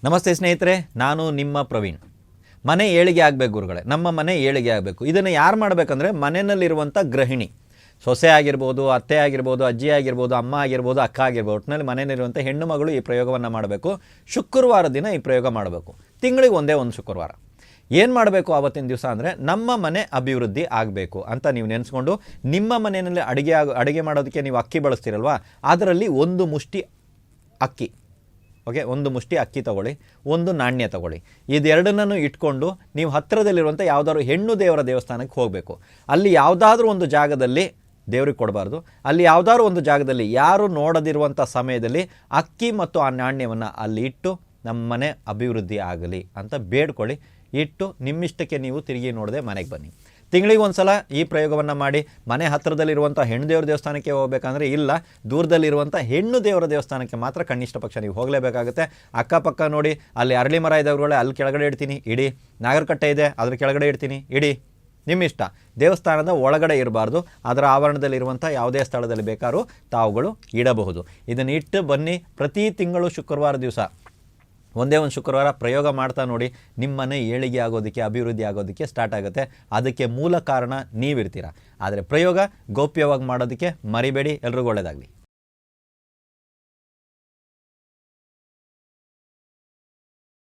ನಮಸ್ತೆ ಸ್ನೇಹಿತರೆ, ನಾನು ನಿಮ್ಮ ಪ್ರವೀಣ್. ಮನೆ ಏಳಿಗೆ ಆಗಬೇಕು ಗುರುಗಳೇ, ನಮ್ಮ ಮನೆ ಏಳಿಗೆ ಆಗಬೇಕು. ಇದನ್ನು ಯಾರು ಮಾಡಬೇಕಂದ್ರೆ ಮನೆಯಲ್ಲಿರುವಂಥ ಗೃಹಿಣಿ, ಸೊಸೆ ಆಗಿರ್ಬೋದು, ಅತ್ತೆ ಆಗಿರ್ಬೋದು, ಅಜ್ಜಿ ಆಗಿರ್ಬೋದು, ಅಮ್ಮ ಆಗಿರ್ಬೋದು, ಅಕ್ಕ ಆಗಿರ್ಬೋದು, ಒಟ್ಟಿನಲ್ಲಿ ಮನೆಯಲ್ಲಿರುವಂಥ ಹೆಣ್ಣು ಮಗಳು ಈ ಪ್ರಯೋಗವನ್ನು ಮಾಡಬೇಕು. ಶುಕ್ರವಾರ ದಿನ ಈ ಪ್ರಯೋಗ ಮಾಡಬೇಕು. ತಿಂಗಳಿಗೆ ಒಂದೇ ಒಂದು ಶುಕ್ರವಾರ. ಏನು ಮಾಡಬೇಕು ಆವತ್ತಿನ ದಿವಸ ಅಂದರೆ ನಮ್ಮ ಮನೆ ಅಭಿವೃದ್ಧಿ ಆಗಬೇಕು ಅಂತ ನೀವು ನೆನೆಸ್ಕೊಂಡು ನಿಮ್ಮ ಮನೆಯಲ್ಲಿ ಅಡುಗೆ ಮಾಡೋದಕ್ಕೆ ನೀವು ಅಕ್ಕಿ ಬಳಸ್ತೀರಲ್ವ, ಅದರಲ್ಲಿ ಒಂದು ಮುಷ್ಟಿ ಅಕ್ಕಿ, ಓಕೆ, ಒಂದು ಮುಷ್ಟಿ ಅಕ್ಕಿ ತೊಗೊಳ್ಳಿ, ಒಂದು ನಾಣ್ಯ ತೊಗೊಳ್ಳಿ. ಇದೆರಡನ್ನೂ ಇಟ್ಕೊಂಡು ನೀವು ಹತ್ತಿರದಲ್ಲಿರುವಂಥ ಯಾವುದಾದ್ರು ಹೆಣ್ಣು ದೇವರ ದೇವಸ್ಥಾನಕ್ಕೆ ಹೋಗಬೇಕು. ಅಲ್ಲಿ ಯಾವುದಾದ್ರೂ ಒಂದು ಜಾಗದಲ್ಲಿ ದೇವ್ರಿಗೆ ಕೊಡಬಾರ್ದು, ಅಲ್ಲಿ ಯಾವುದಾದ್ರು ಒಂದು ಜಾಗದಲ್ಲಿ ಯಾರು ನೋಡದಿರುವಂಥ ಸಮಯದಲ್ಲಿ ಅಕ್ಕಿ ಮತ್ತು ಆ ನಾಣ್ಯವನ್ನು ಅಲ್ಲಿ ಇಟ್ಟು ನಮ್ಮ ಮನೆ ಅಭಿವೃದ್ಧಿ ಆಗಲಿ ಅಂತ ಬೇಡ್ಕೊಳ್ಳಿ. ಇಟ್ಟು ನಿಮ್ಮಿಷ್ಟಕ್ಕೆ ನೀವು ತಿರುಗಿ ನೋಡದೆ ಮನೆಗೆ ಬನ್ನಿ. ತಿಂಗಳಿಗೆ ಒಂದು ಸಲ ಈ ಪ್ರಯೋಗವನ್ನು ಮಾಡಿ. ಮನೆ ಹತ್ತಿರದಲ್ಲಿರುವಂಥ ಹೆಣ್ಣು ದೇವರ ದೇವಸ್ಥಾನಕ್ಕೆ ಹೋಗಬೇಕಂದ್ರೆ ಇಲ್ಲ, ದೂರದಲ್ಲಿರುವಂಥ ಹೆಣ್ಣು ದೇವರ ದೇವಸ್ಥಾನಕ್ಕೆ ಮಾತ್ರ ಕನಿಷ್ಠ ಪಕ್ಷ ನೀವು ಹೋಗಲೇಬೇಕಾಗುತ್ತೆ. ಅಕ್ಕಪಕ್ಕ ನೋಡಿ, ಅಲ್ಲಿ ಅರಳಿ ಮರ ಇದ್ದವ್ರುಗಳೇ ಅಲ್ಲಿ ಕೆಳಗಡೆ ಇಡ್ತೀನಿ ಇಡಿ, ನಾಗರಕಟ್ಟೆ ಇದೆ ಅದ್ರ ಕೆಳಗಡೆ ಇಡ್ತೀನಿ ಇಡಿ, ನಿಮ್ಮಿಷ್ಟ. ದೇವಸ್ಥಾನದ ಒಳಗಡೆ ಇರಬಾರ್ದು, ಅದರ ಆವರಣದಲ್ಲಿರುವಂಥ ಯಾವುದೇ ಸ್ಥಳದಲ್ಲಿ ಬೇಕಾದ್ರೂ ತಾವುಗಳು ಇಡಬಹುದು. ಇದನ್ನು ಇಟ್ಟು ಬನ್ನಿ. ಪ್ರತಿ ತಿಂಗಳು ಶುಕ್ರವಾರ ದಿವಸ ಒಂದೇ ಒಂದು ಶುಕ್ರವಾರ ಪ್ರಯೋಗ ಮಾಡ್ತಾ ನೋಡಿ. ನಿಮ್ಮನೆ ಏಳಿಗೆ ಆಗೋದಕ್ಕೆ, ಅಭಿವೃದ್ಧಿ ಆಗೋದಕ್ಕೆ ಸ್ಟಾರ್ಟ್ ಆಗುತ್ತೆ. ಅದಕ್ಕೆ ಮೂಲ ಕಾರಣ ನೀವಿರ್ತೀರ. ಆದರೆ ಪ್ರಯೋಗ ಗೌಪ್ಯವಾಗಿ ಮಾಡೋದಕ್ಕೆ ಮರಿಬೇಡಿ. ಎಲ್ರಿಗೂ ಒಳ್ಳೆಯದಾಗಲಿ.